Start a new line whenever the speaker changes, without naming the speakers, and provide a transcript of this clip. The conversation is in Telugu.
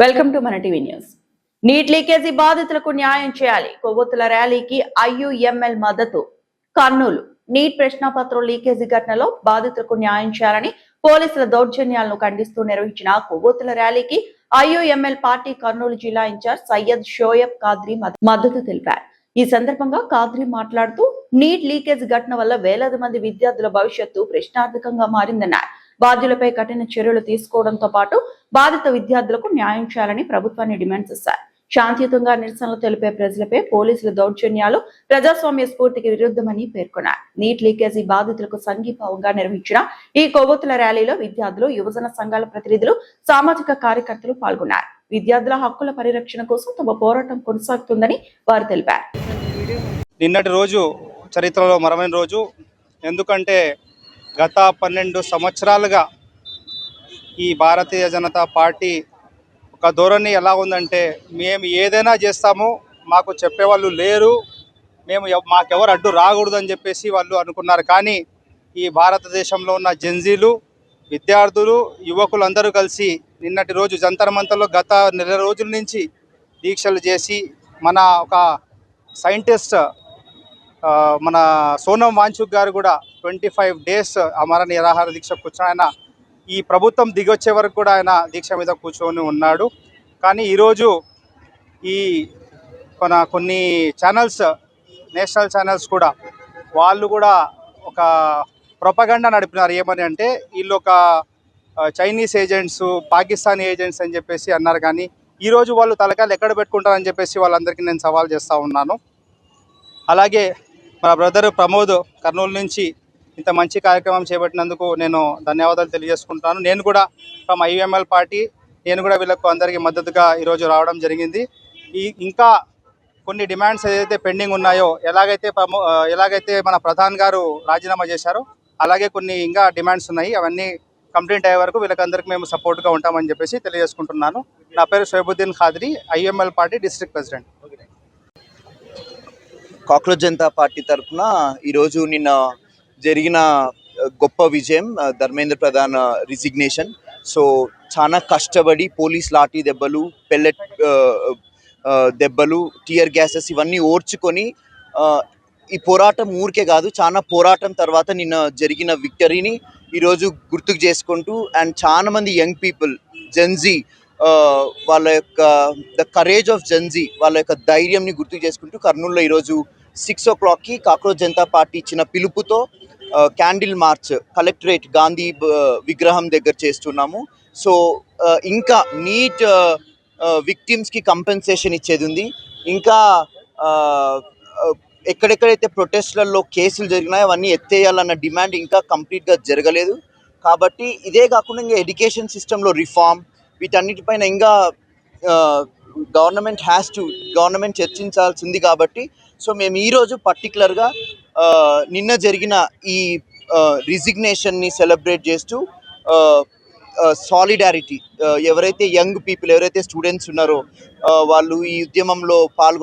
వెల్కమ్ టు మన టీవీ న్యూస్. నీట్ లీకేజీ బాధితులకు న్యాయం చేయాలి. కొవ్వొత్తుల ర్యాలీకి ఐయుఎంఎల్ మద్దతు. కర్నూలు నీట్ ప్రశ్నపత్రం లీకేజీ ఘటనలో బాధితులకు న్యాయం చేయాలని పోలీసుల దౌర్జన్యాలను ఖండిస్తూ నిర్వహించిన కొవ్వొత్తుల ర్యాలీకి ఐయుఎంఎల్ పార్టీ కర్నూలు జిల్లా ఇన్ఛార్జ్ సయ్యద్ షోయబ్ కాద్రీ మద్దతు తెలిపారు. ఈ సందర్భంగా కాద్రీ మాట్లాడుతూ నీట్ లీకేజ్ ఘటన వల్ల వేలాది మంది విద్యార్థుల భవిష్యత్తు ప్రశ్నార్థకంగా మారిందన్నారు. బాధ్యులపై కఠిన చర్యలు తీసుకోవడంతో పాటు బాధిత విద్యార్థులకు న్యాయం చేయాలని ప్రభుత్వాన్ని డిమాండ్ చేశారు. శాంతియుతంగా నిరసనలు తెలిపే ప్రజలపై పోలీసుల దౌర్జన్యాలు ప్రజాస్వామ్య స్ఫూర్తికి విరుద్ధమని పేర్కొన్నారు. నీట్ లీకేజీ బాధితులకు సంఘీభావంగా నిర్వహించిన ఈ కొవ్వొత్తుల ర్యాలీలో విద్యార్థులు, యువజన సంఘాల ప్రతినిధులు, సామాజిక కార్యకర్తలు పాల్గొన్నారు. విద్యార్థుల హక్కుల పరిరక్షణ కోసం తమ పోరాటం కొనసాగుతుందని వారు తెలిపారు.
నిన్నటి రోజు చరిత్రలో మరమైన రోజు. ఎందుకంటే గత 12 సంవత్సరాలుగా ఈ భారతీయ జనతా పార్టీ ఒక ధోరణి ఎలా ఉందంటే, మేము ఏదైనా చేస్తాము, మాకు చెప్పేవాళ్ళు లేరు, మాకెవరు అడ్డు రాకూడదు అని చెప్పేసి వాళ్ళు అనుకున్నారు. కానీ ఈ భారతదేశంలో ఉన్న జెన్జీలు, విద్యార్థులు, యువకులు అందరూ కలిసి నిన్నటి రోజు జంతర్ మంతర్లో గత నెల రోజుల నుంచి దీక్షలు చేసి మన ఒక సైంటిస్ట్ మన సోనం వాంచుక్ గారు కూడా 25 days అమర నిరాహార దీక్ష కూర్చొని ఆయన ఈ ప్రభుత్వం దిగొచ్చే వరకు కూడా ఆయన దీక్ష మీద కూర్చొని ఉన్నాడు. కానీ ఈరోజు ఈ కొన్ని ఛానల్స్, నేషనల్ ఛానల్స్ కూడా వాళ్ళు కూడా ఒక ప్రొపగండా నడిపినారు. ఏమని అంటే, వీళ్ళు ఒక చైనీస్ ఏజెంట్స్, పాకిస్తానీ ఏజెంట్స్ అని చెప్పేసి అన్నారు. కానీ ఈరోజు వాళ్ళు తలకాయలు ఎక్కడ పెట్టుకుంటారని చెప్పేసి వాళ్ళందరికీ నేను సవాల్ చేస్తూ ఉన్నాను. అలాగే మన బ్రదర్ ప్రమోద్ కర్నూలు నుంచి ఇంత మంచి కార్యక్రమం చేపట్టినందుకు నేను ధన్యవాదాలు తెలియజేసుకుంటాను. నేను కూడా ఫ్రమ్ ఐయుఎంఎల్ పార్టీ నేను కూడా వీళ్ళకు అందరికీ మద్దతుగా ఈరోజు రావడం జరిగింది. ఇంకా కొన్ని డిమాండ్స్ ఏదైతే పెండింగ్ ఉన్నాయో, ఎలాగైతే మన ప్రధాన్ గారు రాజీనామా చేశారో అలాగే కొన్ని ఇంకా డిమాండ్స్ ఉన్నాయి. అవన్నీ కంప్లీట్ అయ్యే వరకు వీళ్ళకందరికీ మేము సపోర్ట్గా ఉంటామని చెప్పేసి తెలియజేసుకుంటున్నాను. నా పేరు Shoaibuddin Qadri, IUML party district president.
Cockroach Janata party తరఫున ఈరోజు నిన్న జరిగిన గొప్ప విజయం ధర్మేంద్ర ప్రధాన్ రిజిగ్నేషన్. సో చాలా కష్టపడి పోలీస్ లాఠీ దెబ్బలు, పెల్లెట్ దెబ్బలు, టియర్ గ్యాసెస్ ఇవన్నీ ఓర్చుకొని ఈ పోరాటం ఊరికే కాదు, చాలా పోరాటం తర్వాత నిన్న జరిగిన విక్టరీని ఈరోజు గుర్తుకు చేసుకుంటూ, అండ్ చాలా మంది యంగ్ పీపుల్, జెన్జీ, వాళ్ళ యొక్క ద కరేజ్ ఆఫ్ జెన్జీ, వాళ్ళ యొక్క ధైర్యంని గుర్తు చేసుకుంటూ కర్నూలులో ఈరోజు 6 o'clockకి కాక్రోచ్ జనతా పార్టీ ఇచ్చిన పిలుపుతో క్యాండిల్ మార్చ్ కలెక్టరేట్ గాంధీ విగ్రహం దగ్గర చేస్తున్నాము. సో ఇంకా నీట్ విక్టిమ్స్కి కంపెన్సేషన్ ఇచ్చేది ఉంది. ఇంకా ఎక్కడెక్కడైతే ప్రొటెస్ట్లలో కేసులు జరిగినాయో అవన్నీ ఎత్తేయాలన్న డిమాండ్ ఇంకా కంప్లీట్గా జరగలేదు. కాబట్టి ఇదే కాకుండా ఇంకా ఎడ్యుకేషన్ సిస్టంలో రిఫార్మ్, వీటన్నిటిపైన ఇంకా గవర్నమెంట్ చర్చించాల్సింది. కాబట్టి సో మేము ఈరోజు పర్టికులర్గా నిన్న జరిగిన ఈ రిజిగ్నేషన్ని సెలబ్రేట్ చేస్తూ సాలిడారిటీ, ఎవరైతే యంగ్ పీపుల్, ఎవరైతే స్టూడెంట్స్ ఉన్నారో వాళ్ళు ఈ ఉద్యమంలో పాల్గొన్న